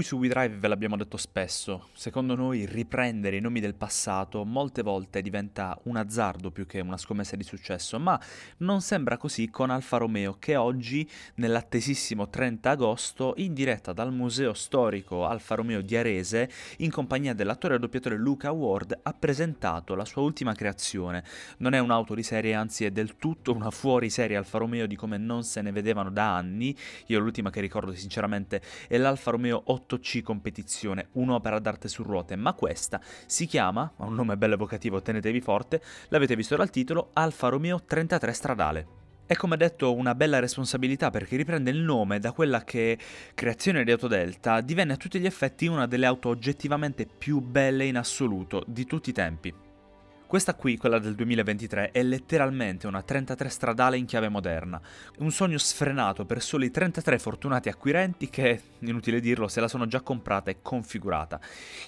Qui su WeDrive ve l'abbiamo detto spesso, secondo noi riprendere i nomi del passato molte volte diventa un azzardo più che una scommessa di successo, ma non sembra così con Alfa Romeo che oggi, nell'attesissimo 30 agosto, in diretta dal Museo Storico Alfa Romeo di Arese, in compagnia dell'attore e doppiatore Luca Ward, ha presentato la sua ultima creazione. Non è un'auto di serie, anzi è del tutto una fuoriserie Alfa Romeo di come non se ne vedevano da anni. Io l'ultima che ricordo sinceramente è l'Alfa Romeo 8C Competizione, un'opera d'arte su ruote, ma questa si chiama, ha un nome bello evocativo, tenetevi forte, l'avete visto dal titolo, Alfa Romeo 33 Stradale. È come detto una bella responsabilità perché riprende il nome da quella che, creazione di Autodelta, divenne a tutti gli effetti una delle auto oggettivamente più belle in assoluto di tutti i tempi. Questa qui, quella del 2023, è letteralmente una 33 stradale in chiave moderna. Un sogno sfrenato per soli 33 fortunati acquirenti che, inutile dirlo, se la sono già comprata e configurata.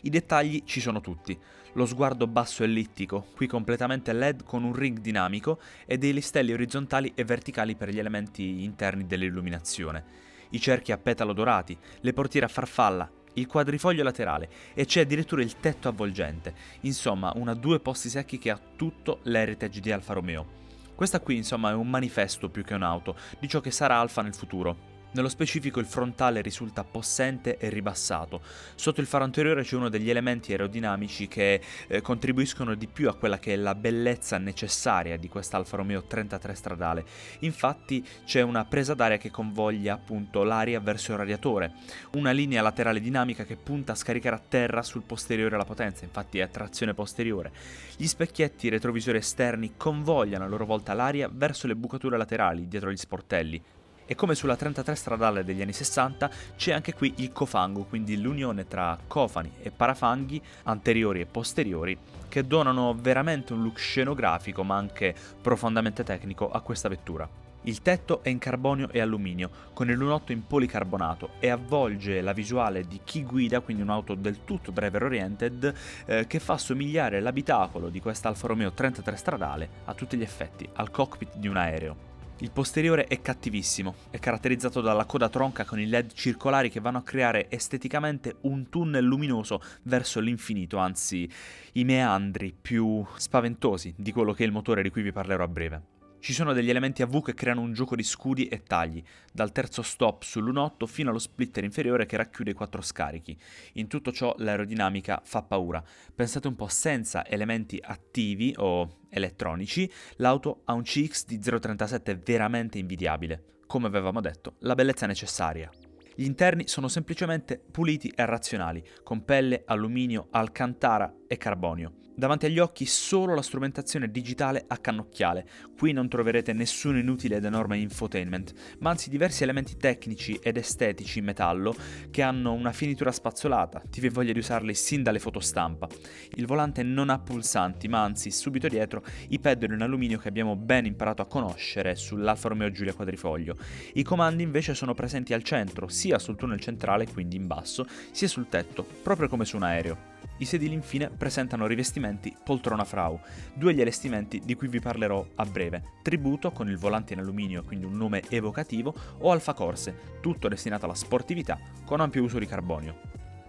I dettagli ci sono tutti. Lo sguardo basso ellittico, qui completamente LED con un ring dinamico e dei listelli orizzontali e verticali per gli elementi interni dell'illuminazione. I cerchi a petalo dorati, le portiere a farfalla, il quadrifoglio laterale e c'è addirittura il tetto avvolgente. Insomma, una due posti secchi che ha tutto l'heritage di Alfa Romeo. Questa qui, insomma, è un manifesto più che un'auto di ciò che sarà Alfa nel futuro. Nello specifico il frontale risulta possente e ribassato. Sotto il faro anteriore c'è uno degli elementi aerodinamici che contribuiscono di più a quella che è la bellezza necessaria di questa Alfa Romeo 33 stradale. Infatti c'è una presa d'aria che convoglia appunto l'aria verso il radiatore, una linea laterale dinamica che punta a scaricare a terra sul posteriore la potenza, infatti è trazione posteriore. Gli specchietti retrovisori esterni convogliano a loro volta l'aria verso le bucature laterali dietro gli sportelli. E come sulla 33 stradale degli anni 60 c'è anche qui il cofango, quindi l'unione tra cofani e parafanghi anteriori e posteriori che donano veramente un look scenografico ma anche profondamente tecnico a questa vettura. Il tetto è in carbonio e alluminio, con il lunotto in policarbonato e avvolge la visuale di chi guida, quindi un'auto del tutto driver oriented, che fa somigliare l'abitacolo di questa Alfa Romeo 33 stradale a tutti gli effetti al cockpit di un aereo. Il posteriore è cattivissimo, è caratterizzato dalla coda tronca con i LED circolari che vanno a creare esteticamente un tunnel luminoso verso l'infinito, anzi i meandri più spaventosi di quello che è il motore di cui vi parlerò a breve. Ci sono degli elementi a V che creano un gioco di scudi e tagli, dal terzo stop sull'1.8 fino allo splitter inferiore che racchiude i 4 scarichi. In tutto ciò l'aerodinamica fa paura. Pensate un po', senza elementi attivi o elettronici, l'auto ha un CX di 0,37 veramente invidiabile. Come avevamo detto, la bellezza è necessaria. Gli interni sono semplicemente puliti e razionali, con pelle, alluminio, alcantara e carbonio. Davanti agli occhi solo la strumentazione digitale a cannocchiale. Qui non troverete nessun inutile ed enorme infotainment, ma anzi diversi elementi tecnici ed estetici in metallo che hanno una finitura spazzolata, ti viene voglia di usarli sin dalle fotostampa. Il volante non ha pulsanti, ma anzi subito dietro i pad in alluminio che abbiamo ben imparato a conoscere sull'Alfa Romeo Giulia quadrifoglio. I comandi invece sono presenti al centro, sia sul tunnel centrale, quindi in basso, sia sul tetto, proprio come su un aereo. I sedili infine presentano rivestimenti poltrona frau, due degli allestimenti di cui vi parlerò a breve, tributo con il volante in alluminio, quindi un nome evocativo, o Alfa Corse, tutto destinato alla sportività con ampio uso di carbonio.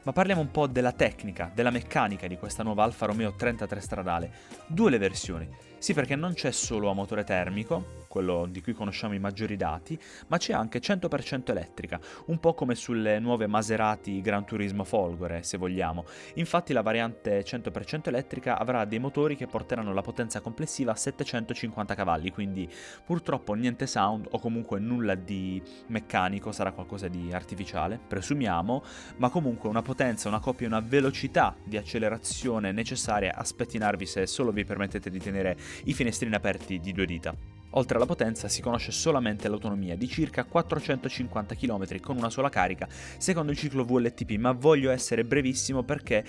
Ma parliamo un po' della tecnica, della meccanica di questa nuova Alfa Romeo 33 stradale. Due le versioni. Sì, perché non c'è solo a motore termico, quello di cui conosciamo i maggiori dati, ma c'è anche 100% elettrica, un po' come sulle nuove Maserati Gran Turismo Folgore, se vogliamo. Infatti la variante 100% elettrica avrà dei motori che porteranno la potenza complessiva a 750 cavalli, quindi purtroppo niente sound o comunque nulla di meccanico, sarà qualcosa di artificiale, presumiamo, ma comunque una potenza, una coppia e una velocità di accelerazione necessaria a spettinarvi se solo vi permettete di tenere i finestrini aperti di 2 dita. Oltre alla potenza si conosce solamente l'autonomia di circa 450 km con una sola carica, secondo il ciclo VLTP, ma voglio essere brevissimo perché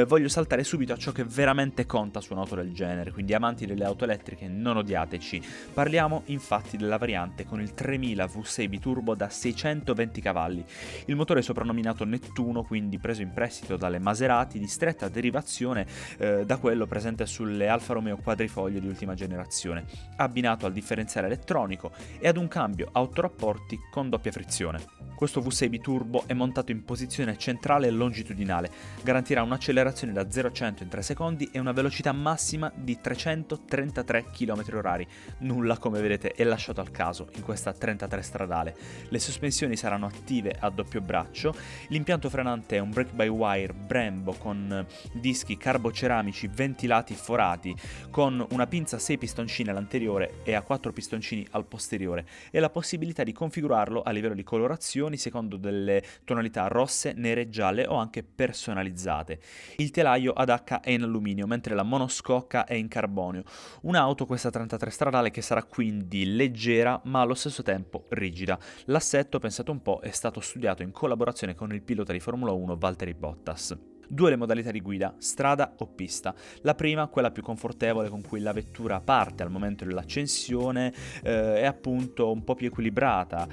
voglio saltare subito a ciò che veramente conta su un'auto del genere, quindi amanti delle auto elettriche non odiateci. Parliamo infatti della variante con il 3000 V6 biturbo da 620 cavalli. Il motore è soprannominato Nettuno, quindi preso in prestito dalle Maserati di stretta derivazione da quello presente sulle Alfa Romeo quadrifoglio di ultima generazione, abbinato al differente differenziale elettronico e ad un cambio autorapporti con doppia frizione. Questo V6 biturbo è montato in posizione centrale e longitudinale, garantirà un'accelerazione da 0 a 100 in 3 secondi e una velocità massima di 333 km/h. Nulla, come vedete, è lasciato al caso in questa 33 stradale. Le sospensioni saranno attive a doppio braccio, l'impianto frenante è un brake-by-wire Brembo con dischi carboceramici ventilati forati, con una pinza a 6 pistoncini all'anteriore e a 4 pistoncini al posteriore e la possibilità di configurarlo a livello di colorazioni secondo delle tonalità rosse, nere e gialle o anche personalizzate. Il telaio ad H è in alluminio, mentre la monoscocca è in carbonio. Un'auto, questa 33 stradale, che sarà quindi leggera ma allo stesso tempo rigida. L'assetto, pensate un po', è stato studiato in collaborazione con il pilota di Formula 1 Valtteri Bottas. Due le modalità di guida, strada o pista. La prima, quella più confortevole, con cui la vettura parte al momento dell'accensione, è appunto un po' più equilibrata,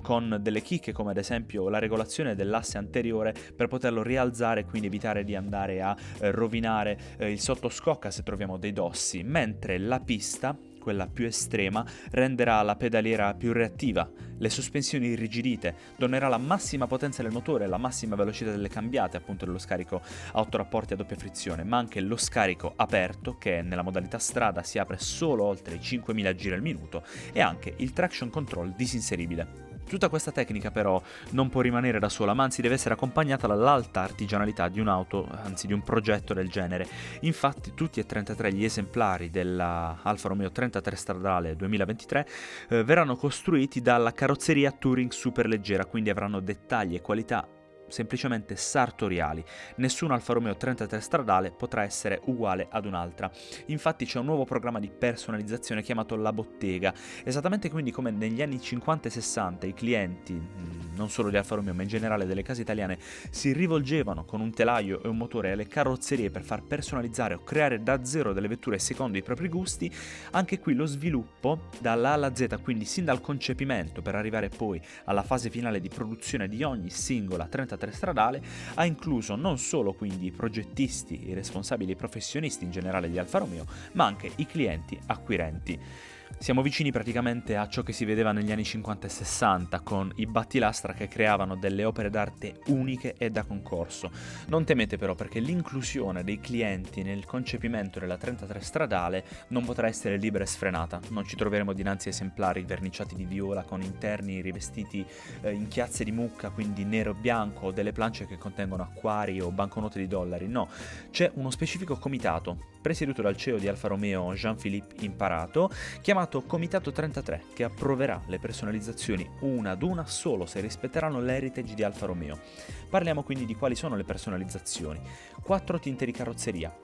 con delle chicche come ad esempio la regolazione dell'asse anteriore per poterlo rialzare e quindi evitare di andare a rovinare il sottoscocca se troviamo dei dossi, mentre la pista, quella più estrema, renderà la pedaliera più reattiva, le sospensioni irrigidite, donerà la massima potenza del motore, la massima velocità delle cambiate, appunto dello scarico a 8 rapporti a doppia frizione, ma anche lo scarico aperto, che nella modalità strada si apre solo oltre i 5.000 giri al minuto, e anche il traction control disinseribile. Tutta questa tecnica però non può rimanere da sola, ma anzi deve essere accompagnata dall'alta artigianalità di un'auto, anzi di un progetto del genere. Infatti tutti e 33 gli esemplari della Alfa Romeo 33 stradale 2023 verranno costruiti dalla carrozzeria Touring superleggera, quindi avranno dettagli e qualità semplicemente sartoriali. Nessun Alfa Romeo 33 stradale potrà essere uguale ad un'altra. Infatti c'è un nuovo programma di personalizzazione chiamato La Bottega, esattamente quindi come negli anni 50 e 60 i clienti, non solo di Alfa Romeo ma in generale delle case italiane, si rivolgevano con un telaio e un motore alle carrozzerie per far personalizzare o creare da zero delle vetture secondo i propri gusti. Anche qui lo sviluppo dalla A alla Z, quindi sin dal concepimento per arrivare poi alla fase finale di produzione di ogni singola 33 stradale, ha incluso non solo quindi i progettisti, i responsabili e i professionisti in generale di Alfa Romeo, ma anche i clienti acquirenti. Siamo vicini praticamente a ciò che si vedeva negli anni 50 e 60 con i battilastra che creavano delle opere d'arte uniche e da concorso. Non temete però, perché l'inclusione dei clienti nel concepimento della 33 stradale non potrà essere libera e sfrenata. Non ci troveremo dinanzi a esemplari verniciati di viola con interni rivestiti in chiazze di mucca, quindi nero e bianco, o delle plance che contengono acquari o banconote di dollari. No, c'è uno specifico comitato presieduto dal CEO di Alfa Romeo Jean-Philippe Imparato, chiamato Comitato 33, che approverà le personalizzazioni una ad una solo se rispetteranno l'heritage di Alfa Romeo. Parliamo quindi di quali sono le personalizzazioni. 4 tinte di carrozzeria: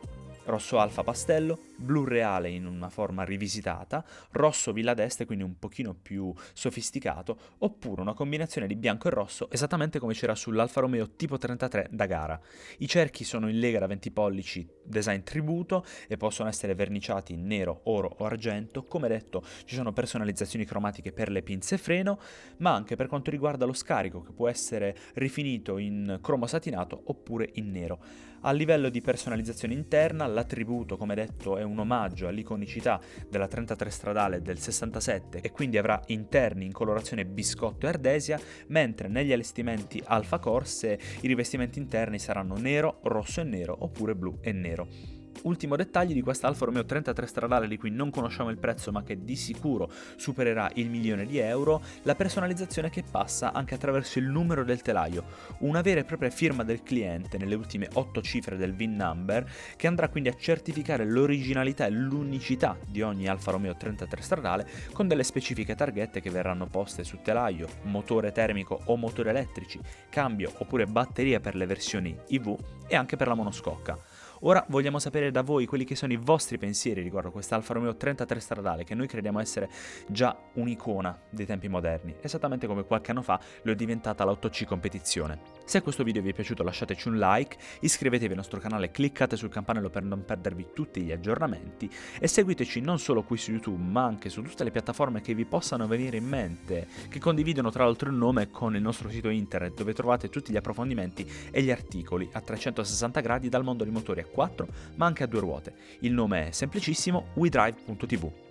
rosso alfa pastello, blu reale in una forma rivisitata, rosso Villa d'Este, quindi un pochino più sofisticato, oppure una combinazione di bianco e rosso, esattamente come c'era sull'Alfa Romeo tipo 33 da gara. I cerchi sono in lega da 20 pollici, design tributo, e possono essere verniciati in nero, oro o argento. Come detto, ci sono personalizzazioni cromatiche per le pinze freno, ma anche per quanto riguarda lo scarico, che può essere rifinito in cromo satinato oppure in nero. A livello di personalizzazione interna, l'attributo, come detto, è un omaggio all'iconicità della 33 stradale del 67 e quindi avrà interni in colorazione biscotto e ardesia, mentre negli allestimenti Alfa Corse i rivestimenti interni saranno nero, rosso e nero oppure blu e nero. Ultimo dettaglio di questa Alfa Romeo 33 stradale, di cui non conosciamo il prezzo ma che di sicuro supererà il €1.000.000, la personalizzazione che passa anche attraverso il numero del telaio, una vera e propria firma del cliente nelle ultime 8 cifre del VIN number, che andrà quindi a certificare l'originalità e l'unicità di ogni Alfa Romeo 33 stradale, con delle specifiche targhette che verranno poste su telaio, motore termico o motori elettrici, cambio oppure batteria per le versioni EV e anche per la monoscocca. Ora vogliamo sapere da voi quelli che sono i vostri pensieri riguardo questa Alfa Romeo 33 stradale, che noi crediamo essere già un'icona dei tempi moderni, esattamente come qualche anno fa lo è diventata l'8C competizione. Se questo video vi è piaciuto lasciateci un like, iscrivetevi al nostro canale, cliccate sul campanello per non perdervi tutti gli aggiornamenti e seguiteci non solo qui su YouTube ma anche su tutte le piattaforme che vi possano venire in mente, che condividono tra l'altro il nome con il nostro sito internet, dove trovate tutti gli approfondimenti e gli articoli a 360 gradi dal mondo dei motori a 4 ma anche a 2 ruote. Il nome è semplicissimo: wedrive.tv.